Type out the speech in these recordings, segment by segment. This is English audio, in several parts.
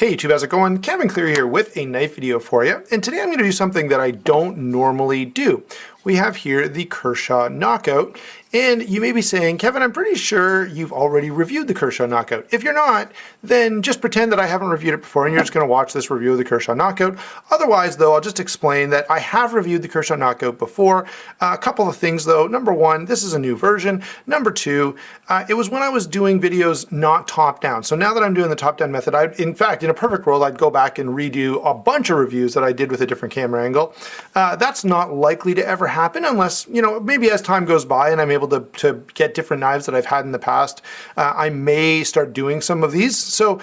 Hey YouTube, how's it going? Kevin Clear here with a knife video for you, and today I'm going to do something that I don't normally do. We have here the Kershaw Knockout, and you may be saying, Kevin, I'm pretty sure you've already reviewed the Kershaw Knockout. If you're not, then just pretend that I haven't reviewed it before and you're just going to watch this review of the Kershaw Knockout. Otherwise, though, I'll just explain that I have reviewed the Kershaw Knockout before. A couple of things, though. Number one, this is a new version. Number two, it was when I was doing videos not top-down. So now that I'm doing the top-down method, in fact, in a perfect world, I'd go back and redo a bunch of reviews that I did with a different camera angle. That's not likely to ever happen unless, maybe as time goes by and I'm able to get different knives that I've had in the past, I may start doing some of these. So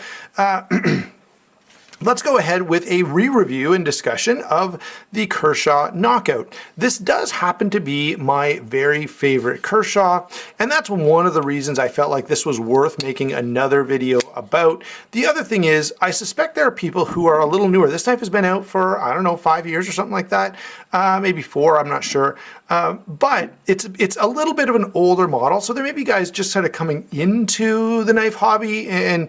let's go ahead with a re-review and discussion of the Kershaw Knockout. This does happen to be my very favorite Kershaw, and that's one of the reasons I felt like this was worth making another video about. The other thing is, I suspect there are people who are a little newer. This knife has been out for, I don't know, 5 years or something like that. Maybe 4, I'm not sure. But it's a little bit of an older model, so there may be guys just sort of coming into the knife hobby and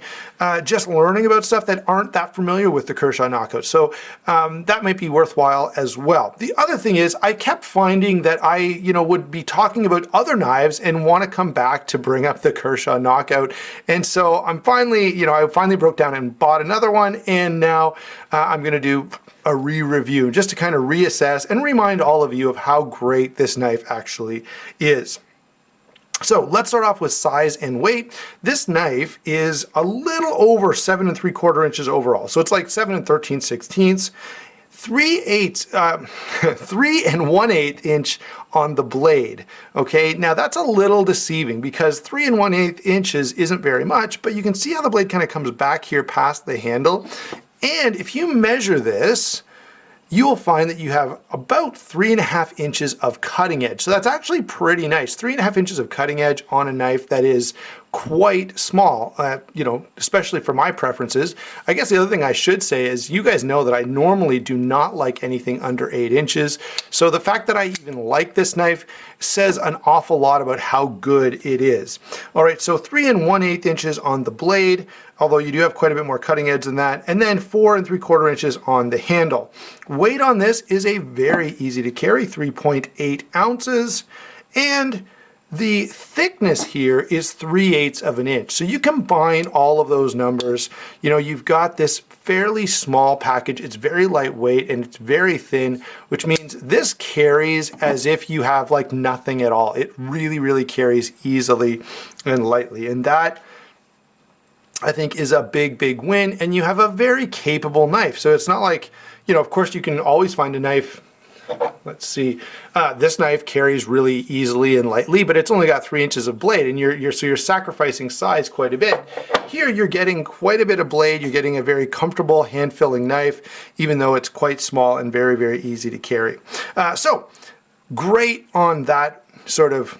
just learning about stuff that aren't that familiar with the Kershaw Knockout. So that might be worthwhile as well. The other thing is, I kept finding that I would be talking about other knives and want to come back to bring up the Kershaw Knockout. And so I'm finally, I finally broke down and bought another one, and now I'm going to do a re-review just to kind of reassess and remind all of you of how great this knife actually is. So let's start off with size and weight. This knife is a little over 7 3/4 inches overall. So it's like 7 13/16. 3 1/8 inch on the blade. Okay, now that's a little deceiving because 3 1/8 inches isn't very much, but you can see how the blade kind of comes back here past the handle. And if you measure this, you will find that you have about 3.5 inches of cutting edge. So that's actually pretty nice. 3.5 inches of cutting edge on a knife that is quite small, especially for my preferences. I guess the other thing I should say is you guys know that I normally do not like anything under 8 inches. So the fact that I even like this knife says an awful lot about how good it is. All right, so 3 1/8 inches on the blade, although you do have quite a bit more cutting edge than that, and then 4 3/4 inches on the handle. Weight on this is a very easy to carry, 3.8 ounces, and the thickness here is 3/8 of an inch. So you combine all of those numbers, you've got this fairly small package. It's very lightweight and it's very thin, which means this carries as if you have like nothing at all. It really, really carries easily and lightly. And that, I think, is a big, big win. And you have a very capable knife. So it's not like, of course you can always find a knife. Let's see, this knife carries really easily and lightly, but it's only got 3 inches of blade, and so you're sacrificing size quite a bit. Here you're getting quite a bit of blade. You're getting a very comfortable hand-filling knife, even though it's quite small and very, very easy to carry. So great on that sort of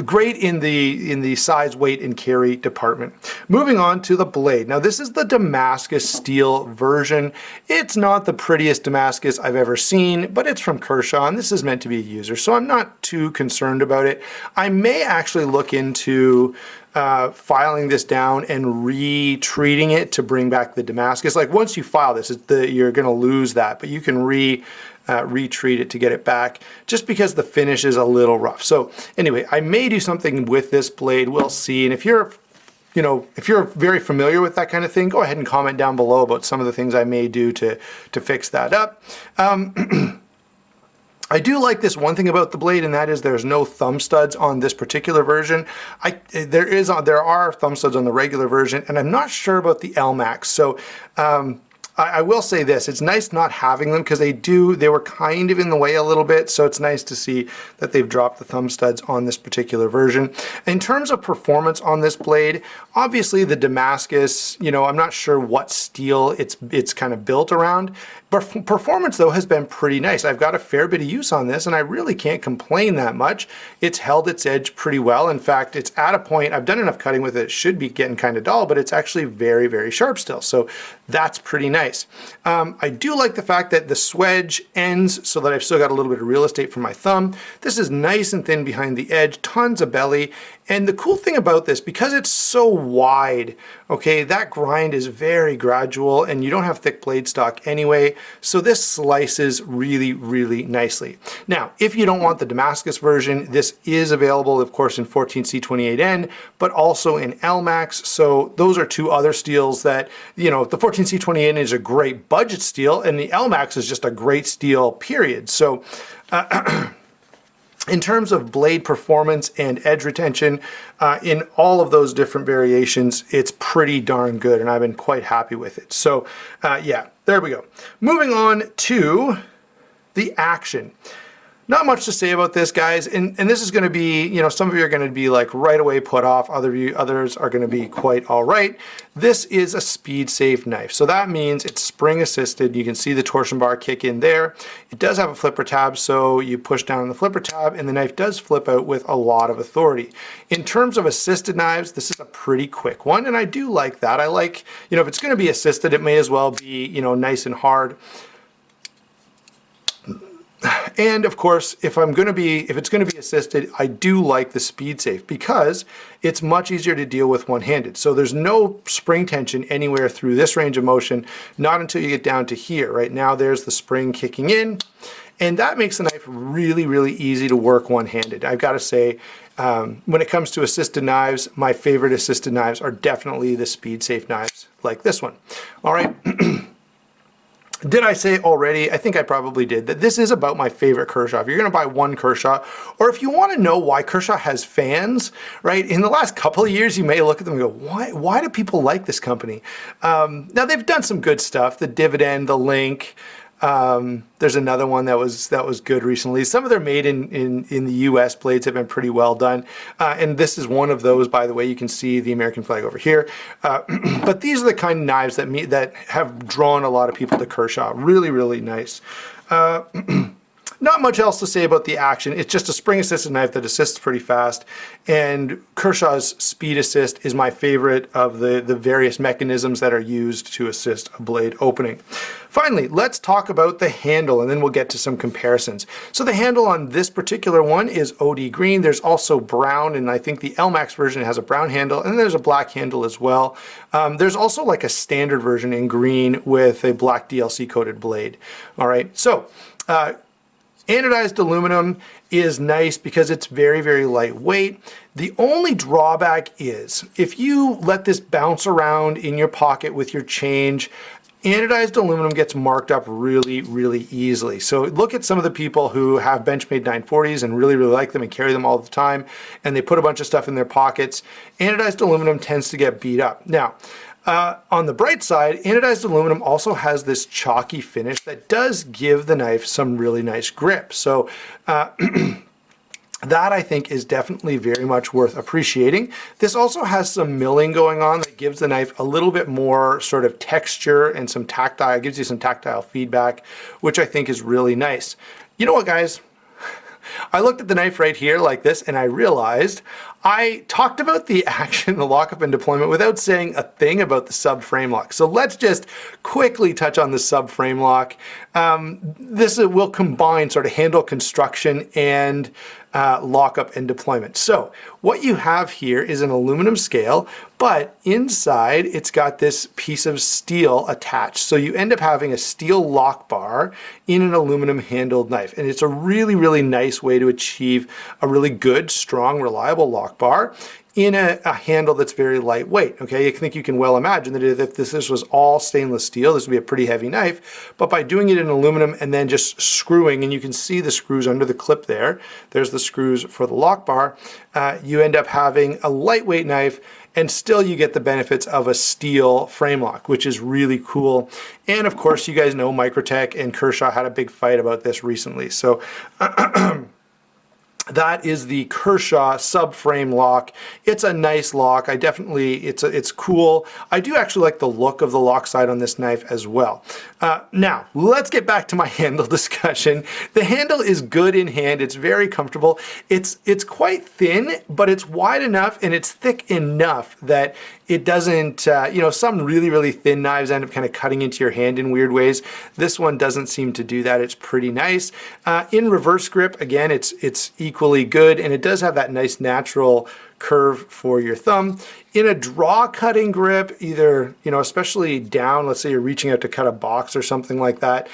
great in the size, weight, and carry department. Moving on to the blade. Now this is the Damascus steel version. It's not the prettiest Damascus I've ever seen, but it's from Kershaw, and this is meant to be a user, so I'm not too concerned about it. I may actually look into filing this down and retreating it to bring back the Damascus. Like once you file this, you're going to lose that, but you can retreat it to get it back, just because the finish is a little rough. So anyway, I may do something with this blade. We'll see. And if you're very familiar with that kind of thing, go ahead and comment down below about some of the things I may do to fix that up. I do like this one thing about the blade, and that is there's no thumb studs on this particular version. There are thumb studs on the regular version, and I'm not sure about the LMAX. So I will say this, it's nice not having them because they were kind of in the way a little bit, so it's nice to see that they've dropped the thumb studs on this particular version. In terms of performance on this blade, obviously the Damascus, I'm not sure what steel it's kind of built around, but performance though has been pretty nice. I've got a fair bit of use on this and I really can't complain that much. It's held its edge pretty well. In fact, it's at a point, I've done enough cutting with it, it should be getting kind of dull, but it's actually very, very sharp still. So that's pretty nice. nice. I do like the fact that the swedge ends so that I've still got a little bit of real estate for my thumb. This is nice and thin behind the edge, tons of belly. And the cool thing about this, because it's so wide, okay, that grind is very gradual and you don't have thick blade stock anyway. So this slices really, really nicely. Now, if you don't want the Damascus version, this is available, of course, in 14C28N, but also in LMAX. So those are two other steels that, you know, the 14C28N is a great budget steel and the LMAX is just a great steel, period. So, in terms of blade performance and edge retention, in all of those different variations, it's pretty darn good, and I've been quite happy with it. So yeah, there we go. Moving on to the action. Not much to say about this, guys, and this is going to be, you know, some of you are going to be like right away put off, others are going to be quite all right. This is a speed safe knife, so that means it's spring assisted. You can see the torsion bar kick in there. It does have a flipper tab, so you push down on the flipper tab and the knife does flip out with a lot of authority. In terms of assisted knives, this is a pretty quick one, and I do like that. I like, you know, if it's going to be assisted, it may as well be, you know, nice and hard. And of course, if it's going to be assisted, I do like the speed safe because it's much easier to deal with one-handed. So there's no spring tension anywhere through this range of motion, not until you get down to here. Right now, there's the spring kicking in, and that makes the knife really, really easy to work one-handed. I've got to say, when it comes to assisted knives, my favorite assisted knives are definitely the speed safe knives like this one. All right. Did I say already, I think I probably did, that this is about my favorite Kershaw. If you're going to buy one Kershaw, or if you want to know why Kershaw has fans, right, in the last couple of years, you may look at them and go, why do people like this company? Now, they've done some good stuff, the Dividend, the Link. There's another one that was good recently. Some of their made in the US blades have been pretty well done. And this is one of those, by the way. You can see the American flag over here. But these are the kind of knives that have drawn a lot of people to Kershaw. Really, really nice. Not much else to say about the action. It's just a spring assisted knife that assists pretty fast, and Kershaw's speed assist is my favorite of the various mechanisms that are used to assist a blade opening. Finally, let's talk about the handle, and then we'll get to some comparisons. So the handle on this particular one is OD green. There's also brown, and I think the LMAX version has a brown handle, and there's a black handle as well. There's also like a standard version in green with a black DLC coated blade. All right, so anodized aluminum is nice because it's very, very lightweight. The only drawback is if you let this bounce around in your pocket with your change, anodized aluminum gets marked up really, really easily. So look at some of the people who have Benchmade 940s and really, really like them and carry them all the time, and they put a bunch of stuff in their pockets. Anodized aluminum tends to get beat up. Now, on the bright side, anodized aluminum also has this chalky finish that does give the knife some really nice grip. So that I think is definitely very much worth appreciating. This also has some milling going on that gives the knife a little bit more sort of texture and some tactile, gives you some tactile feedback, which I think is really nice. You know what, guys? I looked at the knife right here like this and I realized I talked about the action, the lockup and deployment without saying a thing about the subframe lock. So let's just quickly touch on the subframe lock. This will combine sort of handle construction and lockup and deployment. So what you have here is an aluminum scale, but inside it's got this piece of steel attached. So you end up having a steel lock bar in an aluminum handled knife. And it's a really, really nice way to achieve a really good, strong, reliable lock bar in a handle that's very lightweight. Okay, I think you can well imagine that if this was all stainless steel, this would be a pretty heavy knife, but by doing it in aluminum and then just screwing, and you can see the screws under the clip there, there's the screws for the lock bar, you end up having a lightweight knife, and still you get the benefits of a steel frame lock, which is really cool. And of course, you guys know Microtech and Kershaw had a big fight about this recently. So That is the Kershaw Subframe Lock. It's a nice lock. It's cool. I do actually like the look of the lock side on this knife as well. Now, let's get back to my handle discussion. The handle is good in hand. It's very comfortable. It's quite thin, but it's wide enough and it's thick enough that it doesn't, you know, some really, really thin knives end up kind of cutting into your hand in weird ways. This one doesn't seem to do that. It's pretty nice. In reverse grip, again, it's equally good, and it does have that nice natural curve for your thumb. In a draw cutting grip, either, you know, especially down, let's say you're reaching out to cut a box or something like that,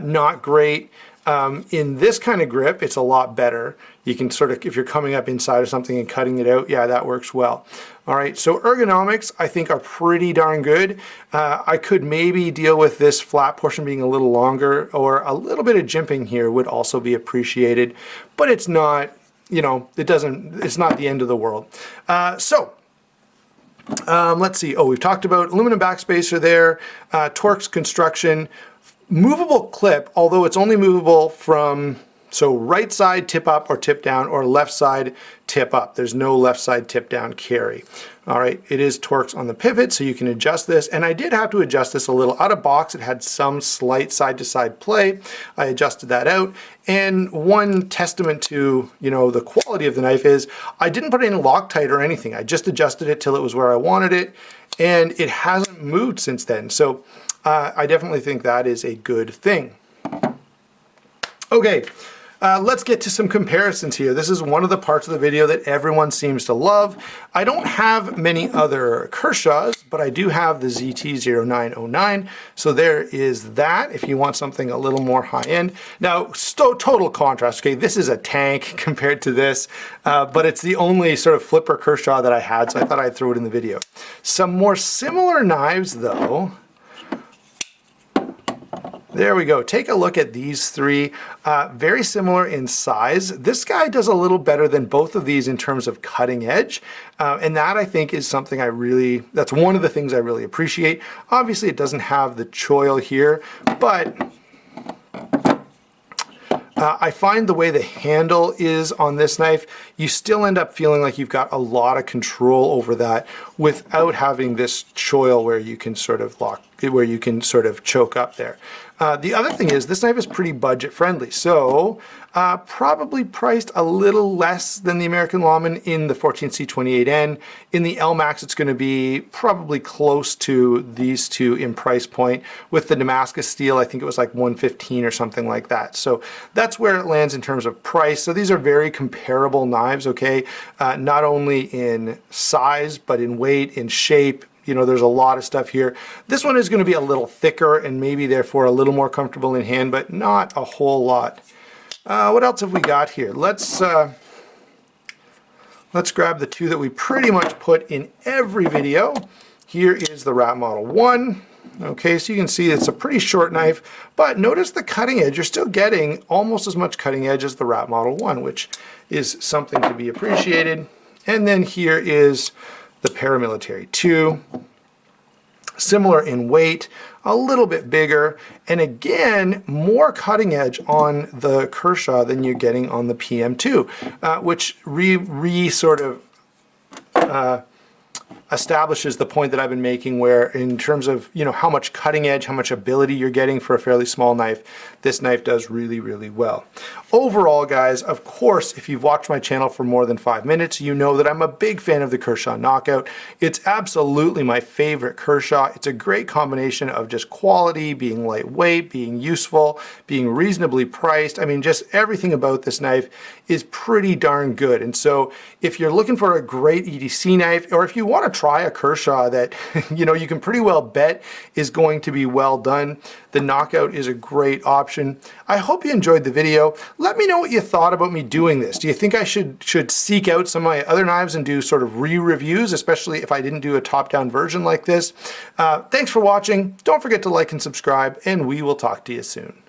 not great. In this kind of grip, it's a lot better. You can sort of, if you're coming up inside of something and cutting it out, yeah, that works well. All right, so ergonomics, I think, are pretty darn good. I could maybe deal with this flat portion being a little longer, or a little bit of jimping here would also be appreciated, but it's not, you know, it's not the end of the world. Let's see. Oh, we've talked about aluminum backspacer there, Torx construction, movable clip, although it's only movable from, so right side tip up or tip down, or left side tip up. There's no left side tip down carry. All right, it is Torx on the pivot, so you can adjust this. And I did have to adjust this a little. Out of box, it had some slight side to side play. I adjusted that out. And one testament to, you know, the quality of the knife is I didn't put it in Loctite or anything. I just adjusted it till it was where I wanted it, and it hasn't moved since then. So I definitely think that is a good thing. Okay. Let's get to some comparisons here. This is one of the parts of the video that everyone seems to love. I don't have many other Kershaws, but I do have the ZT0909. So there is that if you want something a little more high-end. Now, total contrast, okay, this is a tank compared to this, but it's the only sort of flipper Kershaw that I had, so I thought I'd throw it in the video. Some more similar knives, though. There we go. Take a look at these three. Very similar in size. This guy does a little better than both of these in terms of cutting edge. And that, I think, is something that's one of the things I really appreciate. Obviously, it doesn't have the choil here, but I find the way the handle is on this knife, you still end up feeling like you've got a lot of control over that without having this choil where you can sort of choke up there. The other thing is this knife is pretty budget friendly, so probably priced a little less than the American Lawman in the 14C28N. In the LMAX, it's going to be probably close to these two in price point. With the Damascus steel, I think it was like $115 or something like that. So that's where it lands in terms of price. So these are very comparable knives, okay? Not only in size, but in weight, in shape. You know, there's a lot of stuff here. This one is going to be a little thicker and maybe therefore a little more comfortable in hand, but not a whole lot. What else have we got here? Let's grab the two that we pretty much put in every video. Here is the Rat Model 1. Okay, so you can see it's a pretty short knife, but notice the cutting edge. You're still getting almost as much cutting edge as the Rat Model 1, which is something to be appreciated. And then here is the Paramilitary 2, similar in weight, a little bit bigger, and again, more cutting edge on the Kershaw than you're getting on the PM2, which sort of establishes the point that I've been making, where in terms of, you know, how much cutting edge, how much ability you're getting for a fairly small knife, this knife does really, really well. Overall, guys, of course, if you've watched my channel for more than 5 minutes, you know that I'm a big fan of the Kershaw Knockout. It's absolutely my favorite Kershaw. It's a great combination of just quality, being lightweight, being useful, being reasonably priced. I mean, just everything about this knife is pretty darn good. And so if you're looking for a great EDC knife, or if you want to try a Kershaw that, you know, you can pretty well bet is going to be well done, the Knockout is a great option. I hope you enjoyed the video. Let me know what you thought about me doing this. Do you think I should seek out some of my other knives and do sort of re-reviews, especially if I didn't do a top-down version like this? Thanks for watching. Don't forget to like and subscribe, and we will talk to you soon.